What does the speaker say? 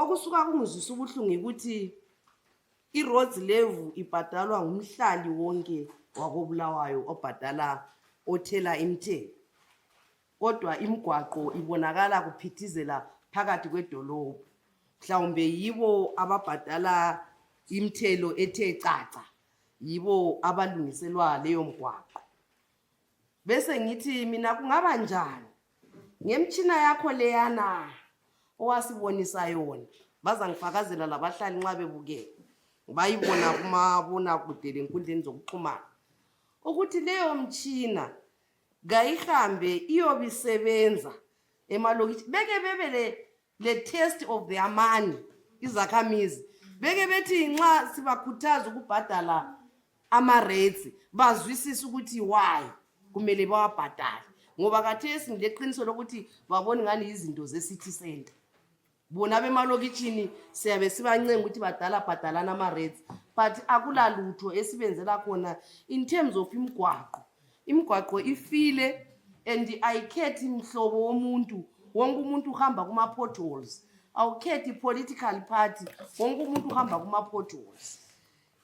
okusuka kungizwisa ubuhlungu ukuthi i-roads levy ibhadalwa ngumhlali wonke wakobulawayo obhadala othela imthelo, kodwa imigwaqo ibonakala kuphithizela phakathi kwedolobha. Mhlawumbe yibo ababhadala imthelo ethe caca, yibo abalungiselwa leyo mgwaqo. Bese ngithi mina kungaba njani ngemtshina yakho leyana owasibonisa yona, baza ngifakazela labahlali nxa bebukela bayibona kumabona kude lenkundleni zokuxhumana ukuthi leyo mtshina kayihambe iyobisebenza emalokishi, beke bebe le test of their money. Izakhamizi beke bethi nxa sibakhuthaza ukubhadala ama-rates bazwisisa ukuthi why kumele bawabhadale, ngoba khathesi ngileqiniso lokuthi babona ngani izinto ze-city center. Bona bemalokitshini siyabe sibancenga ukuthi bhadalana ama-rates, but akulalutho esibenzela khona in terms of imigwaqo. Imigwaqo ifile and ayikhethi mhlobo womuntu, wonke umuntu uhamba kuma-potholes. Awukhethi political party, wonke umuntu uhamba kuma-potholes.